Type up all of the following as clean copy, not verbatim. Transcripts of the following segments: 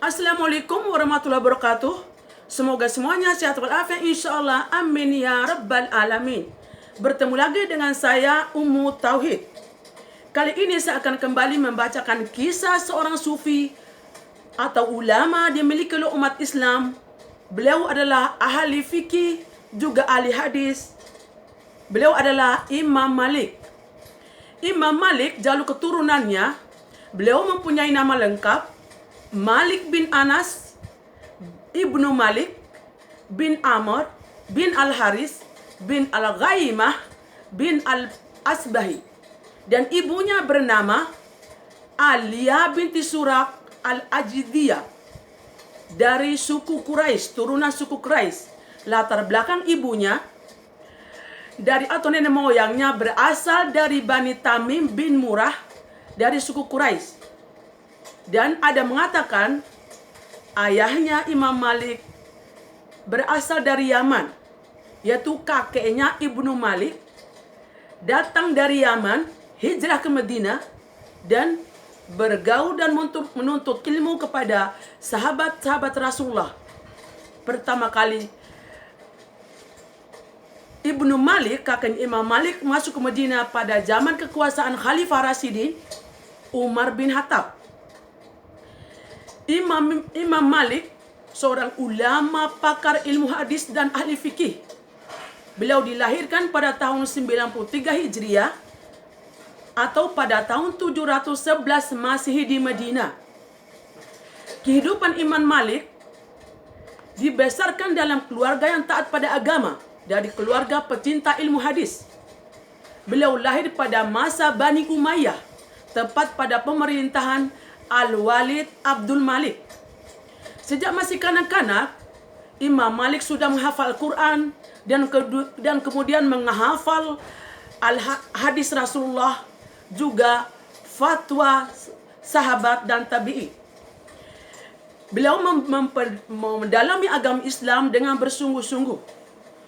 Assalamualaikum warahmatullahi wabarakatuh. Semoga semuanya sehat walafiat insyaallah. Amin ya rabbal alamin. Bertemu lagi dengan saya Ummu Tauhid. Kali ini saya akan kembali membacakan kisah seorang sufi atau ulama yang dimiliki oleh umat Islam. Beliau adalah ahli fikih, juga ahli hadis. Beliau adalah Imam Malik. Imam Malik, jalur keturunannya, beliau mempunyai nama lengkap Malik bin Anas, Ibnu Malik, bin Amr, bin Al-Haris, bin Al-Ghaimah, bin Al-Asbahi. Dan ibunya bernama Aliyah binti Surak Al-Ajdiyah dari suku Quraisy, turunan suku Quraisy. Latar belakang ibunya dari atau nenek moyangnya berasal dari Bani Tamim bin Murrah dari suku Quraisy. Dan ada mengatakan ayahnya Imam Malik berasal dari Yaman, yaitu kakeknya Ibnu Malik datang dari Yaman, hijrah ke Madinah dan bergaul dan menuntut ilmu kepada sahabat-sahabat Rasulullah. Pertama kali Ibnu Malik, kakek Imam Malik, masuk ke Madinah pada zaman kekuasaan Khalifah Rasyidin Umar bin Khattab. Imam Malik seorang ulama pakar ilmu hadis dan ahli fikih. Beliau dilahirkan pada tahun 93 Hijriah atau pada tahun 711 Masehi di Madinah. Kehidupan Imam Malik dibesarkan dalam keluarga yang taat pada agama, dari keluarga pecinta ilmu hadis. Beliau lahir pada masa Bani Umayyah, tepat pada pemerintahan Al-Walid Abdul Malik. Sejak masih kanak-kanak, Imam Malik sudah menghafal Quran dan kemudian menghafal hadis Rasulullah, juga fatwa sahabat dan tabi'i. Beliau mendalami agama Islam dengan bersungguh-sungguh.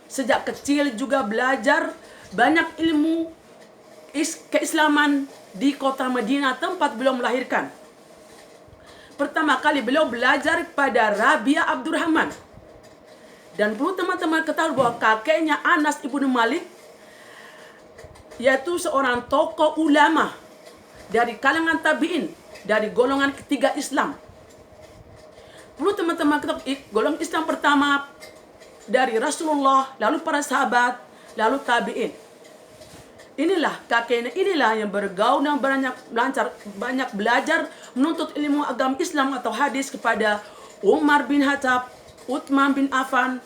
Sejak kecil juga belajar banyak ilmu keislaman di kota Madinah tempat beliau melahirkan. Pertama kali beliau belajar pada Rabi'ah Abdurrahman. Dan perlu teman-teman ketahui bahwa kakeknya Anas ibnu Malik yaitu seorang tokoh ulama dari kalangan tabi'in, dari golongan ketiga Islam. Perlu teman-teman ketahui golongan Islam pertama dari Rasulullah, lalu para sahabat, lalu tabi'in. Inilah kakeknya, inilah yang bergaul dan banyak belajar menuntut ilmu agama Islam atau hadis kepada Umar bin Khattab, Utsman bin Affan,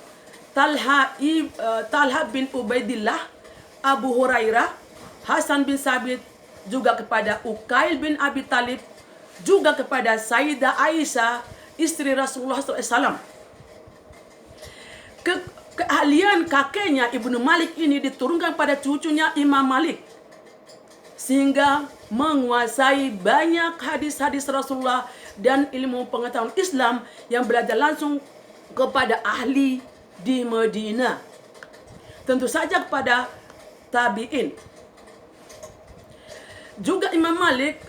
Talha bin Ubaidillah, Abu Hurairah, Hasan bin Sabit, juga kepada Uqail bin Abi Talib, juga kepada Sayyidah Aisyah, istri Rasulullah SAW. Keahlian kakeknya Ibnu Malik ini diturunkan pada cucunya Imam Malik, sehingga menguasai banyak hadis-hadis Rasulullah dan ilmu pengetahuan Islam yang belajar langsung kepada ahli di Madinah. Tentu saja kepada tabi'in. Juga Imam Malik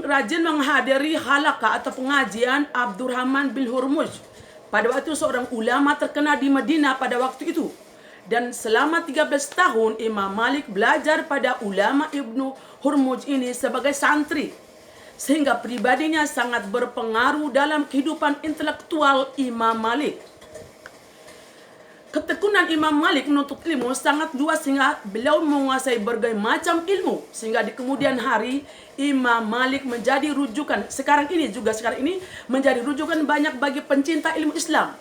rajin menghadiri halaqah atau pengajian Abdurrahman bin Hurmuz. Pada waktu itu seorang ulama terkenal di Madinah pada waktu itu. Dan selama 13 tahun Imam Malik belajar pada ulama Ibnu Hurmuz ini sebagai santri. Sehingga pribadinya sangat berpengaruh dalam kehidupan intelektual Imam Malik. Ketekunan Imam Malik menuntut ilmu sangat luas sehingga beliau menguasai berbagai macam ilmu. Sehingga di kemudian hari Imam Malik menjadi rujukan. Sekarang ini menjadi rujukan banyak bagi pencinta ilmu Islam.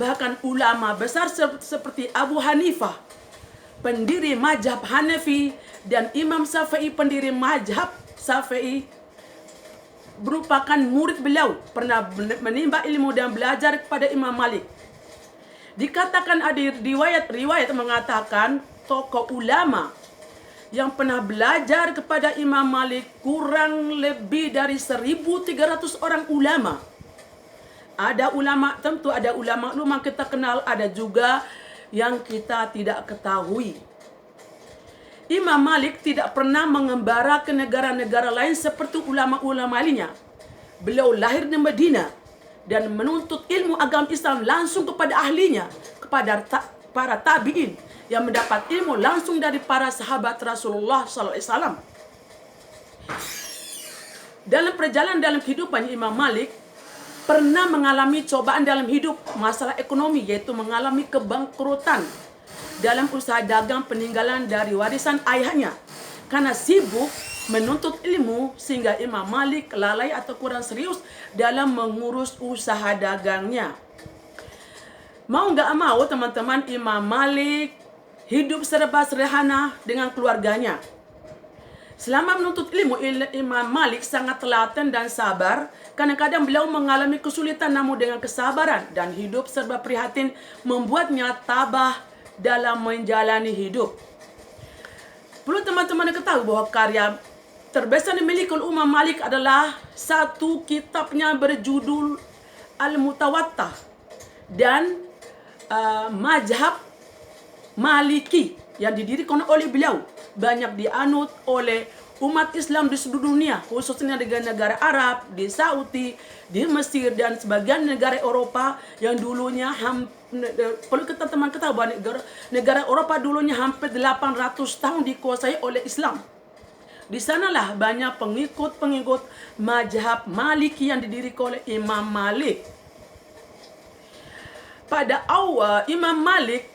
Bahkan ulama besar seperti Abu Hanifah, pendiri mazhab Hanafi, dan Imam Syafi'i, pendiri mazhab Syafi'i, merupakan murid beliau, pernah menimba ilmu dan belajar kepada Imam Malik. Dikatakan ada riwayat mengatakan tokoh ulama yang pernah belajar kepada Imam Malik kurang lebih dari 1.300 orang ulama. Ada ulama, tentu ada ulama kita kenal, ada juga yang kita tidak ketahui. Imam Malik tidak pernah mengembara ke negara-negara lain seperti ulama-ulama lainnya. Beliau lahir di Madinah dan menuntut ilmu agama Islam langsung kepada ahlinya, kepada para tabi'in yang mendapat ilmu langsung dari para sahabat Rasulullah SAW. Dalam perjalanan dalam kehidupan Imam Malik pernah mengalami cobaan dalam hidup, masalah ekonomi, yaitu mengalami kebangkrutan dalam usaha dagang peninggalan dari warisan ayahnya. Karena sibuk menuntut ilmu sehingga Imam Malik lalai atau kurang serius dalam mengurus usaha dagangnya. Mau nggak mau teman-teman, Imam Malik hidup serba sederhana dengan keluarganya. Selama menuntut ilmu, Imam Malik sangat telaten dan sabar. Kadang-kadang beliau mengalami kesulitan, namun dengan kesabaran dan hidup serba prihatin membuatnya tabah dalam menjalani hidup. Perlu teman-teman ketahui bahwa karya terbesar dimiliki oleh Imam Malik adalah satu kitabnya berjudul Al-Mutawattah dan Mazhab Maliki yang didirikan oleh beliau banyak dianut oleh umat Islam di seluruh dunia, khususnya di negara Arab, di Saudi, di Mesir, dan sebagian negara Eropa yang dulunya perlu kita teman ketahui bahwa negara Eropa dulunya hampir 800 tahun dikuasai oleh Islam. Di sanalah banyak pengikut-pengikut mazhab Maliki yang didirikan oleh Imam Malik. Pada awal Imam Malik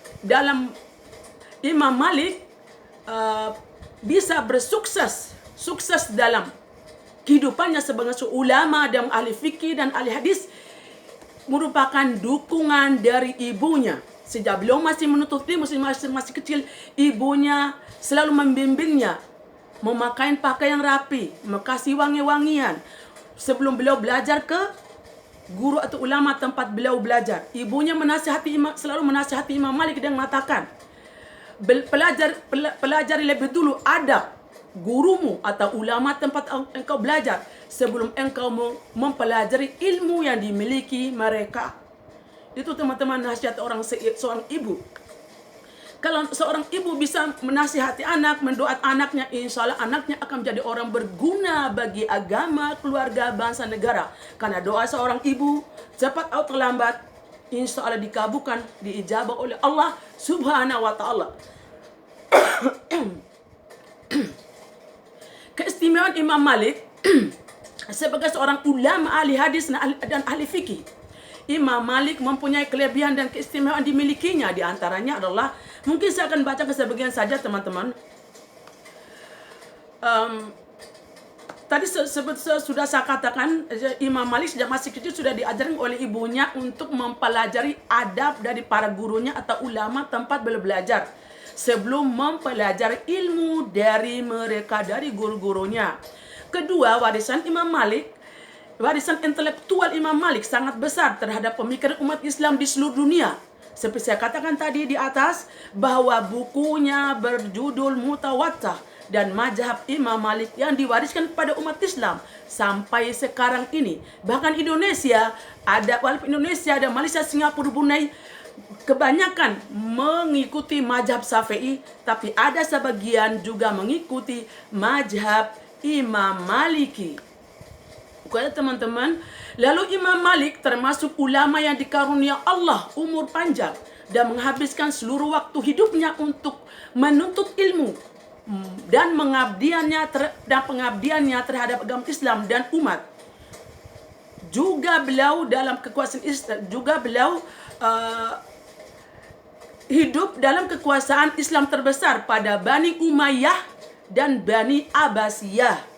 bisa sukses dalam kehidupannya sebagai ulama dan ahli fikih dan ahli hadis merupakan dukungan dari ibunya. Sejak beliau masih menuntut ilmu, masih kecil, ibunya selalu membimbingnya, memakai pakaian rapi, mengkasih wangi-wangian. Sebelum beliau belajar ke guru atau ulama tempat beliau belajar, ibunya selalu menasihati Imam Malik dan mengatakan, pelajari lebih dulu adab gurumu atau ulama tempat engkau belajar sebelum engkau mempelajari ilmu yang dimiliki mereka. Itu teman-teman nasihat seorang ibu. Kalau seorang ibu bisa menasihati anak, mendoakan anaknya, insya Allah anaknya akan menjadi orang berguna bagi agama, keluarga, bangsa, negara. Karena doa seorang ibu cepat atau terlambat insya Allah dikabulkan, diijabah oleh Allah Subhanahu wa Ta'ala. Keistimewaan Imam Malik sebagai seorang ulama ahli hadis dan ahli fikih. Imam Malik mempunyai kelebihan dan keistimewaan dimilikinya. Di antaranya adalah, mungkin saya akan baca sebagian saja teman-teman. Tadi sudah saya katakan, Imam Malik sejak masih kecil sudah diajarkan oleh ibunya untuk mempelajari adab dari para gurunya atau ulama tempat belajar sebelum mempelajari ilmu dari mereka, dari guru-gurunya. Kedua, warisan intelektual Imam Malik sangat besar terhadap pemikiran umat Islam di seluruh dunia. Seperti saya katakan tadi di atas, bahwa bukunya berjudul Mutawattah dan mazhab Imam Malik yang diwariskan kepada umat Islam sampai sekarang ini. Bahkan walaupun Indonesia dan Malaysia, Singapura, Brunei kebanyakan mengikuti mazhab Syafi'i, tapi ada sebagian juga mengikuti mazhab Imam Maliki. Bukan teman-teman. Lalu Imam Malik termasuk ulama yang dikarunia Allah umur panjang dan menghabiskan seluruh waktu hidupnya untuk menuntut ilmu dan pengabdiannya terhadap agama Islam dan umat. Juga beliau dalam kekuasaan Islam, hidup dalam kekuasaan Islam terbesar pada Bani Umayyah dan Bani Abbasiyah.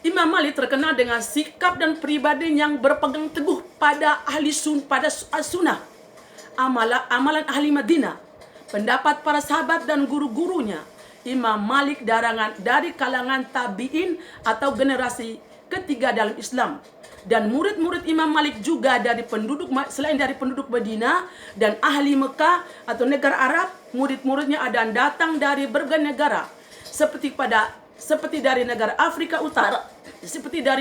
Imam Malik terkenal dengan sikap dan pribadi yang berpegang teguh pada sunnah, amalan ahli Madinah, pendapat para sahabat dan guru-gurunya. Imam Malik dari kalangan tabi'in atau generasi ketiga dalam Islam. Dan murid-murid Imam Malik juga selain dari penduduk Madinah dan ahli Mekah atau negara Arab, murid-muridnya ada yang datang dari berbagai negara, seperti dari negara Afrika Utara, seperti negara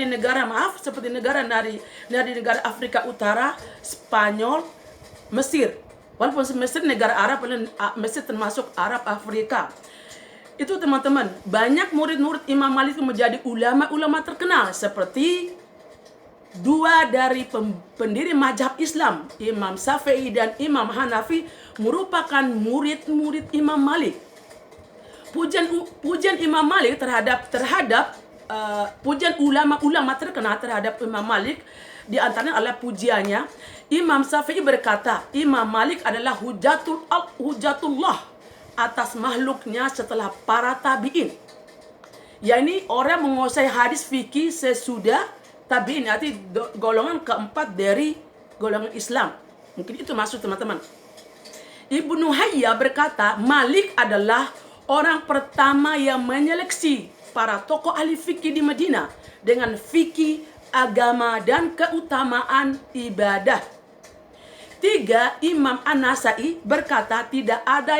Afrika Utara, Spanyol, Mesir. Walaupun Mesir negara Arab, Mesir termasuk Arab Afrika. Itu teman-teman, banyak murid-murid Imam Malik menjadi ulama-ulama terkenal seperti dua dari pendiri mazhab Islam, Imam Syafi'i dan Imam Hanafi, merupakan murid-murid Imam Malik. Pujian Imam Malik terhadap pujian ulama-ulama terkenal terhadap Imam Malik, di antaranya adalah pujiannya Imam Syafi'i berkata, Imam Malik adalah hujatullah atas makhluknya setelah para tabi'in. yakni orang menguasai hadis fikih sesudah tabi'in, arti golongan keempat dari golongan Islam. Mungkin itu maksud teman-teman. Ibnu Hayya berkata, Malik adalah orang pertama yang menyeleksi para tokoh ahli fikih di Madinah dengan fikih, agama, dan keutamaan ibadah. 3. Imam An-Nasai berkata, tidak ada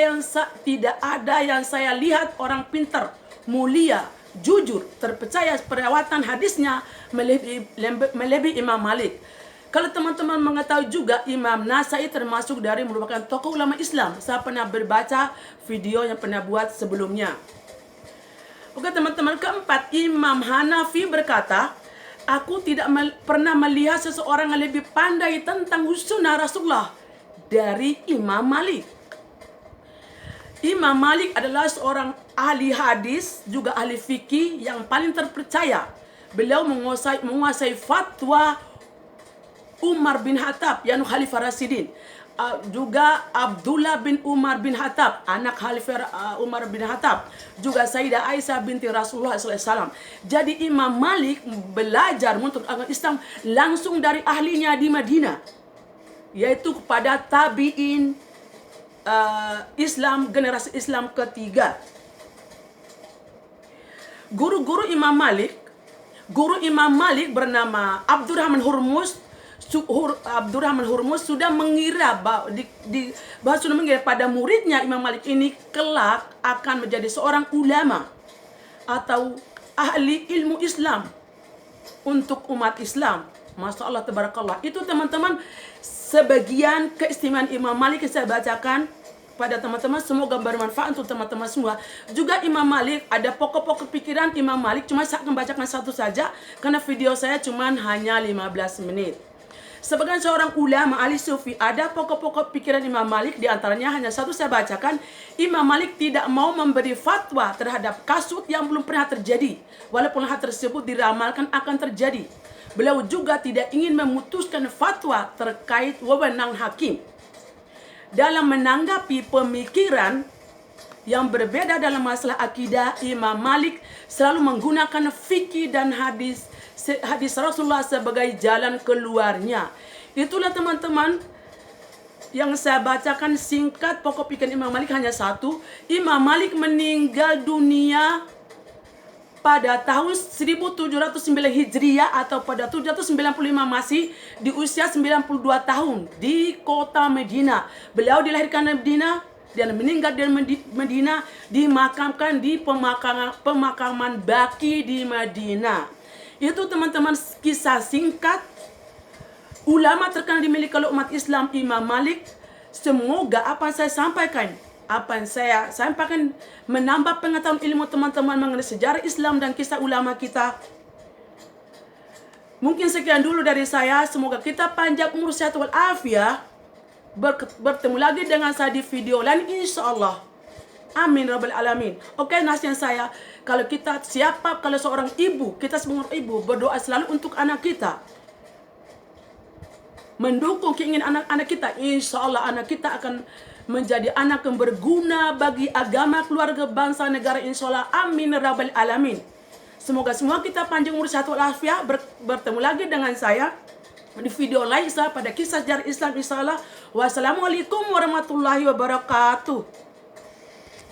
yang saya lihat orang pintar, mulia, jujur, terpercaya perawatan hadisnya melebihi Imam Malik. Kalau teman-teman mengetahui juga, Imam Nasai termasuk dari merupakan tokoh ulama Islam. Saya pernah berbaca video yang pernah buat sebelumnya. Oke teman-teman, keempat, Imam Hanafi berkata, aku tidak pernah melihat seseorang yang lebih pandai tentang sunnah Rasulullah dari Imam Malik. Imam Malik adalah seorang ahli hadis, juga ahli fikih yang paling terpercaya. Beliau menguasai fatwa Umar bin Khattab, yang Khalifah Rasidin. Juga Abdullah bin Umar bin Khattab, anak Khalifah Umar bin Khattab. Juga Sayyidah Aisyah binti Rasulullah SAW. Jadi Imam Malik belajar untuk agama Islam langsung dari ahlinya di Madinah, yaitu kepada tabi'in Islam, generasi Islam ketiga. Guru Imam Malik bernama Abdurrahman Hurmuz. Abdurrahman Hurmuz sudah mengira pada muridnya Imam Malik ini kelak akan menjadi seorang ulama atau ahli ilmu Islam untuk umat Islam. Masya Allah, tabarakallah. Itu teman-teman sebagian keistimewaan Imam Malik yang saya bacakan pada teman-teman, semoga bermanfaat untuk teman-teman semua. Juga Imam Malik, ada pokok-pokok pikiran Imam Malik, cuma saya akan bacakan satu saja karena video saya cuma hanya 15 menit. Sebagai seorang ulama ahli sufi, ada pokok-pokok pikiran Imam Malik, di antaranya hanya satu saya bacakan. Imam Malik tidak mau memberi fatwa terhadap kasus yang belum pernah terjadi, walaupun hal tersebut diramalkan akan terjadi. Beliau juga tidak ingin memutuskan fatwa terkait wewenang hakim. Dalam menanggapi pemikiran yang berbeda dalam masalah akidah, Imam Malik selalu menggunakan fikih dan hadis Rasulullah sebagai jalan keluarnya. Itulah teman-teman yang saya bacakan singkat pokok pikiran Imam Malik hanya satu. Imam Malik meninggal dunia pada tahun 1709 Hijriah atau pada 795 Masih di usia 92 tahun di kota Madinah. Beliau dilahirkan di Madinah dan meninggal di Madinah, dimakamkan di pemakaman Baqi di Madinah. Itu teman-teman kisah singkat ulama terkenal dimiliki oleh umat Islam, Imam Malik. Semoga apa yang saya sampaikan menambah pengetahuan ilmu teman-teman mengenai sejarah Islam dan kisah ulama kita. Mungkin sekian dulu dari saya. Semoga kita panjang umur, sehat walafiat. Bertemu lagi dengan saya di video lain insya-Allah. Amin rabbal alamin. Oke, nasihat saya, kalau seorang ibu, kita sebagai ibu berdoa selalu untuk anak kita, mendukung keinginan anak-anak kita, insya Allah anak kita akan menjadi anak yang berguna bagi agama, keluarga, bangsa, negara, insya Allah. Amin rabbal alamin. Semoga semua kita panjang umur, sehat walafiat. Bertemu lagi dengan saya di video lain saya pada kisah sejarah Islam insya Allah. Wassalamualaikum warahmatullahi wabarakatuh.